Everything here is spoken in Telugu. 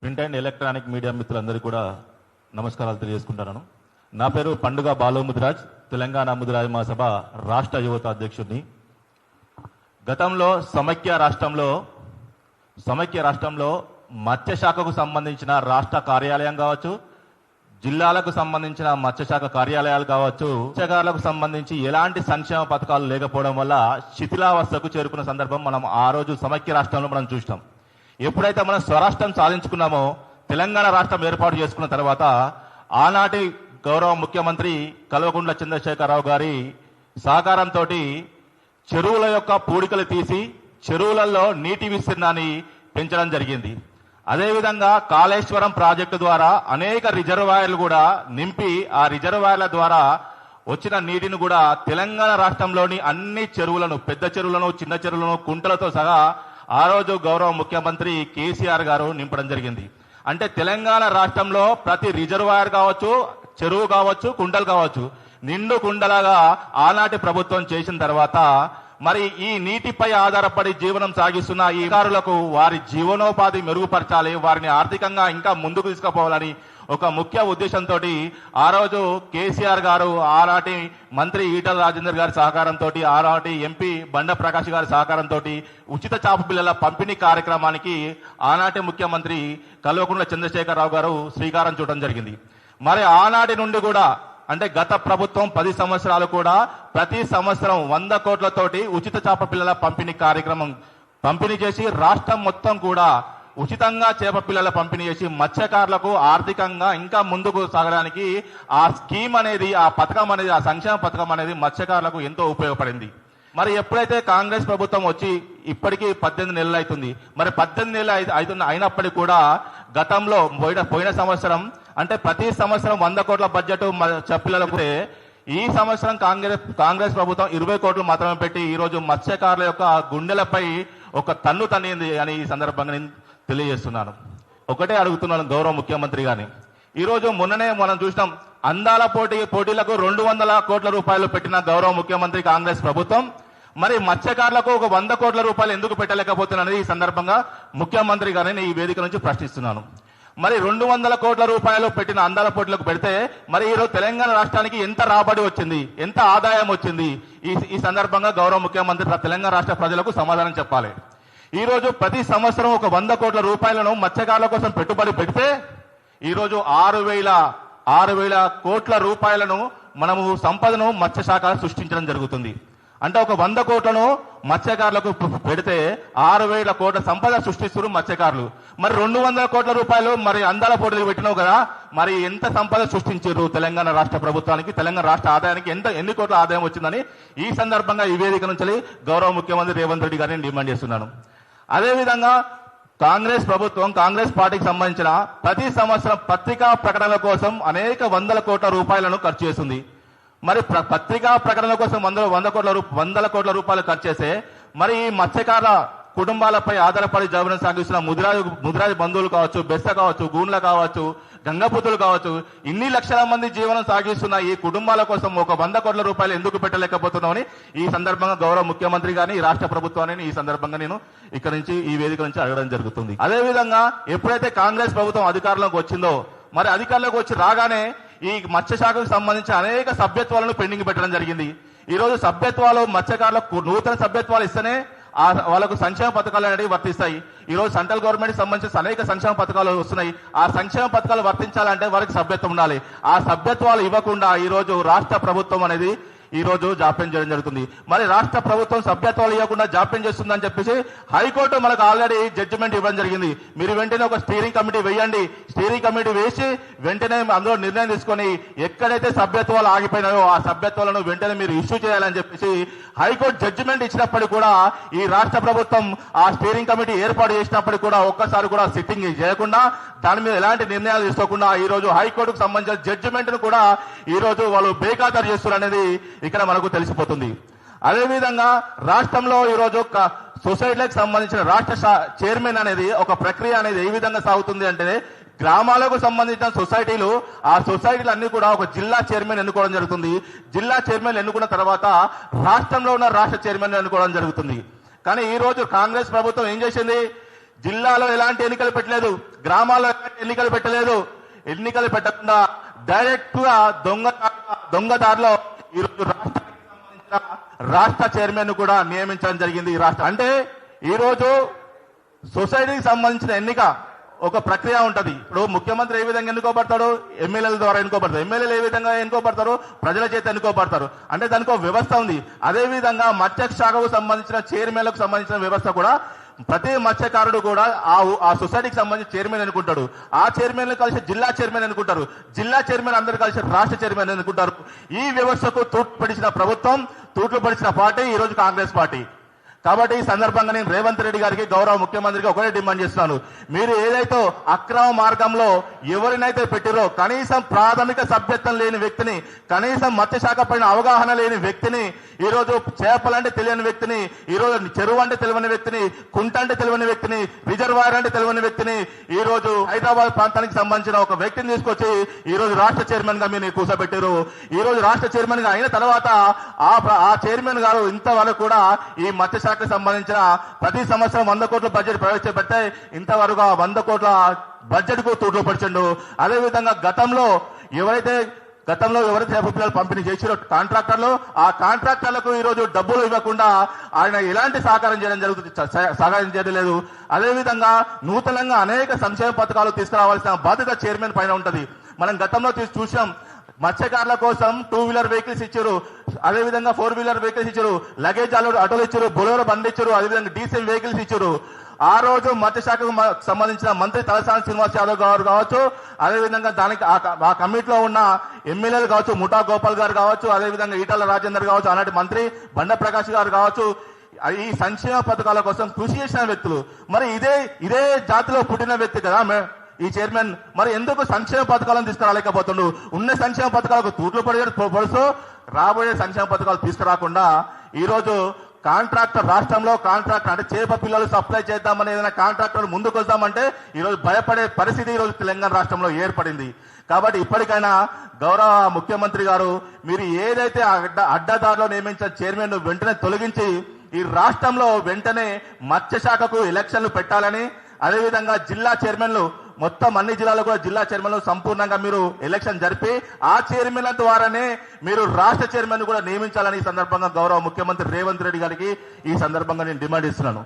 ప్రింట్ అండ్ ఎలక్ట్రానిక్ మీడియా మిత్రులందరికీ కూడా నమస్కారాలు తెలియజేసుకుంటున్నాను. నా పేరు పండుగ బాలు ముదిరాజ్, తెలంగాణ ముదిరాజ్ మహాసభ రాష్ట్ర యువత అధ్యక్షుడిని. గతంలో సమైక్య రాష్ట్రంలో మత్స్యశాఖకు సంబంధించిన రాష్ట్ర కార్యాలయం కావచ్చు, జిల్లాలకు సంబంధించిన మత్స్యశాఖ కార్యాలయాలు కావచ్చు, మత్స్యకారులకు సంబంధించి ఎలాంటి సంక్షేమ పథకాలు లేకపోవడం వల్ల శిథిలావస్థకు చేరుకున్న సందర్భం మనం ఆ రోజు సమైక్య రాష్ట్రంలో మనం చూస్తాం. ఎప్పుడైతే మనం స్వరాష్ట్రం సాధించుకున్నామో, తెలంగాణ రాష్ట్రం ఏర్పాటు చేసుకున్న తర్వాత ఆనాటి గౌరవ ముఖ్యమంత్రి కల్వకుంట్ల చంద్రశేఖరరావు గారి సహకారంతో చెరువుల యొక్క పూడికలు తీసి చెరువులలో నీటి విస్తీర్ణాన్ని పెంచడం జరిగింది. అదేవిధంగా కాళేశ్వరం ప్రాజెక్టు ద్వారా అనేక రిజర్వాయర్లు కూడా నింపి ఆ రిజర్వాయర్ల ద్వారా వచ్చిన నీటిని కూడా తెలంగాణ రాష్ట్రంలోని అన్ని చెరువులను, పెద్ద చెరువులను, చిన్న చెరువులను, కుంటలతో సహా ఆ రోజు గౌరవ ముఖ్యమంత్రి కేసీఆర్ గారు నింపడం జరిగింది. అంటే తెలంగాణ రాష్ట్రంలో ప్రతి రిజర్వాయర్ కావచ్చు, చెరువు కావచ్చు, కుంటలు కావచ్చు, నిండు కుండలాగా ఆనాటి ప్రభుత్వం చేసిన తర్వాత మరి ఈ నీటిపై ఆధారపడి జీవనం సాగిస్తున్న ఈ అధికారులకు వారి జీవనోపాధి మెరుగుపరచాలి, వారిని ఆర్థికంగా ఇంకా ముందుకు తీసుకుపోవాలని ఒక ముఖ్య ఉద్దేశంతో ఆ రోజు కేసీఆర్ గారు, ఆనాటి మంత్రి ఈటల రాజేందర్ గారి సహకారంతో, ఆనాటి ఎంపీ బండ ప్రకాష్ గారి సహకారంతో ఉచిత చేప పిల్లల పంపిణీ కార్యక్రమానికి ఆనాటి ముఖ్యమంత్రి కల్వకుంట్ల చంద్రశేఖరరావు గారు శ్రీకారం చుట్టడం జరిగింది. మరి ఆనాటి నుండి కూడా అంటే గత ప్రభుత్వం 10 సంవత్సరాలు కూడా ప్రతి సంవత్సరం 100 కోట్లతోటి ఉచిత చేప పిల్లల పంపిణీ కార్యక్రమం పంపిణీ చేసి రాష్ట్రం మొత్తం కూడా ఉచితంగా చేప పిల్లల పంపిణీ చేసి మత్స్యకారులకు ఆర్థికంగా ఇంకా ముందుకు సాగడానికి ఆ స్కీమ్ అనేది, ఆ పథకం అనేది, ఆ సంక్షేమ పథకం అనేది మత్స్యకారులకు ఎంతో ఉపయోగపడింది. మరి ఎప్పుడైతే కాంగ్రెస్ ప్రభుత్వం వచ్చి ఇప్పటికీ 18 నెలలు అవుతుంది. మరి 18 నెలలు అయినప్పటికీ కూడా గతంలో పోయిన సంవత్సరం అంటే ప్రతి సంవత్సరం 100 కోట్ల బడ్జెట్ పిల్లలకు, ఈ సంవత్సరం కాంగ్రెస్ ప్రభుత్వం 20 కోట్లు మాత్రమే పెట్టి ఈరోజు మత్స్యకారుల యొక్క గుండెలపై ఒక తన్ను తన్నింది అని ఈ సందర్భంగా నేను తెలియజేస్తున్నాను. ఒకటే అడుగుతున్నాను గౌరవ ముఖ్యమంత్రి గారిని. ఈరోజు మొన్ననే మనం చూసినాం, అందాల పోటీలకు 200 కోట్ల రూపాయలు పెట్టిన గౌరవ ముఖ్యమంత్రి కాంగ్రెస్ ప్రభుత్వం మరి మత్స్యకారులకు ఒక 100 కోట్ల రూపాయలు ఎందుకు పెట్టలేకపోతున్నది ఈ సందర్భంగా ముఖ్యమంత్రి గారిని ఈ వేదిక నుంచి ప్రశ్నిస్తున్నాను. మరి 200 కోట్ల రూపాయలు పెట్టిన అందాల పోటీలకు పెడితే మరి ఈరోజు తెలంగాణ రాష్ట్రానికి ఎంత రాబడి వచ్చింది, ఎంత ఆదాయం వచ్చింది? ఈ సందర్భంగా గౌరవ ముఖ్యమంత్రి తెలంగాణ రాష్ట్ర ప్రజలకు సమాధానం చెప్పాలి. ఈ రోజు ప్రతి సంవత్సరం ఒక 100 కోట్ల రూపాయలను మత్స్యకారుల కోసం పెట్టుబడి పెడితే ఈరోజు 6,000 కోట్ల రూపాయలను మనము సంపదను మత్స్యశాఖ సృష్టించడం జరుగుతుంది. అంటే ఒక 100 కోట్లను మత్స్యకారులకు పెడితే 6,000 కోట్ల సంపద సృష్టిస్తున్నారు మత్స్యకారులు. మరి 200 కోట్ల రూపాయలు మరి అందాల పోటీలు పెట్టినావు కదా, మరి ఎంత సంపద సృష్టించారు తెలంగాణ రాష్ట్ర ప్రభుత్వానికి, తెలంగాణ రాష్ట్ర ఆదాయానికి ఎన్ని కోట్ల ఆదాయం వచ్చిందని ఈ సందర్భంగా ఈ వేదిక నుంచి గౌరవ ముఖ్యమంత్రి రేవంత్ రెడ్డి గారిని డిమాండ్ చేస్తున్నాను. అదేవిధంగా కాంగ్రెస్ ప్రభుత్వం, కాంగ్రెస్ పార్టీకి సంబంధించిన ప్రతి సంవత్సరం పత్రికా ప్రకటనల కోసం అనేక 100 కోట్ల రూపాయలను ఖర్చు చేస్తుంది. మరి పత్రికా ప్రకటనల కోసం 100 కోట్ల రూపాయలు ఖర్చు చేస్తే మరి ఈ మత్స్యకారుల కుటుంబాలపై ఆధారపడి జీవనం సాగిస్తున్న ముదిరాజు బంధువులు కావచ్చు, బెస్స కావచ్చు, గూండ్ల కావచ్చు, గంగపుతులు కావచ్చు, ఇన్ని లక్షల మంది జీవనం సాగిస్తున్న ఈ కుటుంబాల కోసం ఒక 100 కోట్ల రూపాయలు ఎందుకు పెట్టలేకపోతున్నామని ఈ సందర్భంగా గౌరవ ముఖ్యమంత్రి గారిని, ఈ రాష్ట్ర ప్రభుత్వాన్ని ఈ సందర్భంగా నేను ఇక్కడ నుంచి ఈ వేదిక నుంచి అడగడం జరుగుతుంది. అదేవిధంగా ఎప్పుడైతే కాంగ్రెస్ ప్రభుత్వం అధికారంలోకి వచ్చిందో మరి అధికారంలోకి వచ్చి రాగానే ఈ మత్స్యశాఖకు సంబంధించి అనేక సభ్యత్వాలను పెండింగ్ పెట్టడం జరిగింది. ఈ రోజు సభ్యత్వాలు మత్స్యకారులకు నూతన సభ్యత్వాలు ఇస్తేనే వాళ్ళకు సంక్షేమ పథకాలు అనేవి వర్తిస్తాయి. ఈ రోజు సెంట్రల్ గవర్నమెంట్ సంబంధించిన అనేక సంక్షేమ పథకాలు వస్తున్నాయి. ఆ సంక్షేమ పథకాలు వర్తించాలంటే వారికి సభ్యత్వం ఉండాలి. ఆ సభ్యత్వాలు ఇవ్వకుండా ఈ రోజు రాష్ట్ర ప్రభుత్వం అనేది ఈ రోజు జాప్యం చేయడం జరుగుతుంది. మరి రాష్ట్ర ప్రభుత్వం సభ్యత్వాలు ఇవ్వకుండా జాప్యం చేస్తుందని చెప్పేసి హైకోర్టు మనకు ఆల్రెడీ జడ్జిమెంట్ ఇవ్వడం జరిగింది. మీరు వెంటనే ఒక స్టీరింగ్ కమిటీ వేయండి, స్టీరింగ్ కమిటీ వేసి వెంటనే అందులో నిర్ణయం తీసుకొని ఎక్కడైతే సభ్యత్వాలు ఆగిపోయినాయో ఆ సభ్యత్వాలను వెంటనే మీరు ఇష్యూ చేయాలని చెప్పేసి హైకోర్టు జడ్జిమెంట్ ఇచ్చినప్పటికీ కూడా ఈ రాష్ట్ర ప్రభుత్వం ఆ స్టీరింగ్ కమిటీ ఏర్పాటు చేసినప్పటికీ కూడా ఒక్కసారి కూడా సిట్టింగ్ చేయకుండా, దాని మీద ఎలాంటి నిర్ణయాలు తీసుకోకుండా ఈ రోజు హైకోర్టుకు సంబంధించిన జడ్జిమెంట్ ను కూడా ఈ రోజు వాళ్ళు బేఖాతరు చేస్తున్నారు అనేది ఇక్కడ మనకు తెలిసిపోతుంది. అదేవిధంగా రాష్ట్రంలో ఈరోజు సొసైటీలకు సంబంధించిన రాష్ట్ర చైర్మన్ అనేది ఒక ప్రక్రియ అనేది ఏ విధంగా సాగుతుంది అంటే, గ్రామాలకు సంబంధించిన సొసైటీలు, ఆ సొసైటీలు అన్ని కూడా ఒక జిల్లా చైర్మన్ ఎన్నుకోవడం జరుగుతుంది. జిల్లా చైర్మన్ ఎన్నుకున్న తర్వాత రాష్ట్రంలో ఉన్న రాష్ట్ర చైర్మన్ ఎన్నుకోవడం జరుగుతుంది. కానీ ఈ రోజు కాంగ్రెస్ ప్రభుత్వం ఏం చేసింది, జిల్లాలో ఎలాంటి ఎన్నికలు పెట్టలేదు, గ్రామాల్లో ఎలాంటి ఎన్నికలు పెట్టలేదు. ఎన్నికలు పెట్టకుండా డైరెక్ట్ గా దొంగదారిలో ఈరోజు రాష్ట్రానికి సంబంధించిన రాష్ట్ర చైర్మన్ కూడా నియమించడం జరిగింది. ఈ రాష్ట్ర అంటే ఈరోజు సొసైటీకి సంబంధించిన ఎన్నిక ఒక ప్రక్రియ ఉంటది. ఇప్పుడు ముఖ్యమంత్రి ఏ విధంగా ఎన్నుకోబడతాడు, ఎమ్మెల్యేల ద్వారా ఎన్నుకోబడతారు. ఎమ్మెల్యేలు ఏ విధంగా ఎన్నుకోబడతారు, ప్రజల చేత ఎన్నుకోబడతారు. అంటే దానికి ఒక వ్యవస్థ ఉంది. అదే విధంగా మత్స్య శాఖకు సంబంధించిన చైర్మన్లకు సంబంధించిన వ్యవస్థ కూడా ప్రతి మత్స్యకారుడు కూడా ఆ సొసైటీకి సంబంధించి చైర్మన్ అనుకుంటాడు. ఆ చైర్మన్ కలిసి జిల్లా చైర్మన్ అనుకుంటారు. జిల్లా చైర్మన్ అందరూ కలిసి రాష్ట్ర చైర్మన్ అనుకుంటారు. ఈ వ్యవస్థకు తూట్లు పడిచిన ప్రభుత్వం, తూట్లు పడిచిన పార్టీ ఈ రోజు కాంగ్రెస్ పార్టీ. కాబట్టి ఈ సందర్భంగా నేను రేవంత్ రెడ్డి గారికి, గౌరవ ముఖ్యమంత్రికి ఒకటే డిమాండ్ చేస్తున్నాను. మీరు ఏదైతే అక్రమ మార్గంలో ఎవరినైతే పెట్టిరో, కనీసం ప్రాథమిక సభ్యత్వం లేని వ్యక్తిని, కనీసం మత్స్యశాఖ పైన అవగాహన లేని వ్యక్తిని, ఈ రోజు చేపలంటే తెలియని వ్యక్తిని, ఈ రోజు చెరువు అంటే తెలియని వ్యక్తిని, కుంట అంటే తెలియని వ్యక్తిని, రిజర్వాయర్ అంటే తెలియని వ్యక్తిని, ఈ రోజు హైదరాబాద్ ప్రాంతానికి సంబంధించిన ఒక వ్యక్తిని తీసుకొచ్చి ఈ రోజు రాష్ట్ర చైర్మన్ గా మీరు కూర్చోబెట్టారు. ఈ రోజు రాష్ట్ర చైర్మన్ గా అయిన తర్వాత ఆ చైర్మన్ గారు ఇంతవరకు కూడా ఈ మత్స్యశాఖ సంబంధించిన ప్రతి సంవత్సరం 100 కోట్ల బడ్జెట్ ప్రవేశపెడితే ఇంతవరకు 100 కోట్ల బడ్జెట్ కు తూట్లు పడిచిండు. అదేవిధంగా గతంలో ఎవరైతే చేపపిల్లలు పంపిణీ చేసిరో కాంట్రాక్టర్లు, ఆ కాంట్రాక్టర్లకు ఈ రోజు డబ్బులు ఇవ్వకుండా ఆయన ఎలాంటి సహకారం చేయడం లేదు. అదేవిధంగా నూతనంగా అనేక సంక్షేమ పథకాలు తీసుకురావాల్సిన బాధ్యత చైర్మన్ పైన ఉంటది. మనం గతంలో చూసాం, మత్స్యకారుల కోసం 2 వీలర్ వెహికల్స్ ఇచ్చారు, అదేవిధంగా 4 వీలర్ వెహికల్స్ ఇచ్చారు, లగేజ్ ఆటోలు ఇచ్చారు, బొలెరో బండ్లు ఇచ్చారు, అదేవిధంగా డీసెల్ వెహికల్స్ ఇచ్చారు. ఆ రోజు మత్స్యశాఖకు సంబంధించిన మంత్రి తలసాని శ్రీనివాస్ యాదవ్ గారు కావచ్చు, అదేవిధంగా దానికి ఆ కమిటీలో ఉన్న ఎమ్మెల్యేలు కావచ్చు, ముఠా గోపాల్ గారు కావచ్చు, అదేవిధంగా ఈటల రాజేందర్ కావచ్చు, ఆనాటి మంత్రి బండ ప్రకాష్ గారు కావచ్చు, ఈ సంక్షేమ పథకాల కోసం కృషి చేసిన వ్యక్తులు. మరి ఇదే జాతిలో పుట్టిన వ్యక్తి కదా ఈ చైర్మన్, మరి ఎందుకు సంక్షేమ పథకాలను తీసుకురాలేకపోతుండు? ఉన్న సంక్షేమ పథకాలకు తూట్లు పడుతూ రాబోయే సంక్షేమ పథకాలు తీసుకురాకుండా ఈ రోజు కాంట్రాక్టర్, రాష్ట్రంలో కాంట్రాక్టర్ అంటే చేప పిల్లలు సప్లై చేద్దామని ఏదైనా కాంట్రాక్టర్ ముందుకు వస్తామంటే ఈ రోజు భయపడే పరిస్థితి ఈ రోజు తెలంగాణ రాష్ట్రంలో ఏర్పడింది. కాబట్టి ఇప్పటికైనా గౌరవ ముఖ్యమంత్రి గారు, మీరు ఏదైతే అడ్డదారిలో నియమించిన చైర్మన్ వెంటనే తొలగించి ఈ రాష్ట్రంలో వెంటనే మత్స్యశాఖకు ఎలక్షన్లు పెట్టాలని, అదేవిధంగా జిల్లా చైర్మన్లు మొత్తం అన్ని జిల్లాలో కూడా జిల్లా చైర్మన్లు సంపూర్ణంగా మీరు ఎలక్షన్ జరిపి ఆ చైర్మన్ల ద్వారానే మీరు రాష్ట్ర చైర్మన్ కూడా నియమించాలని ఈ సందర్భంగా గౌరవ ముఖ్యమంత్రి రేవంత్ రెడ్డి గారికి ఈ సందర్భంగా నేను డిమాండ్ ఇస్తున్నాను.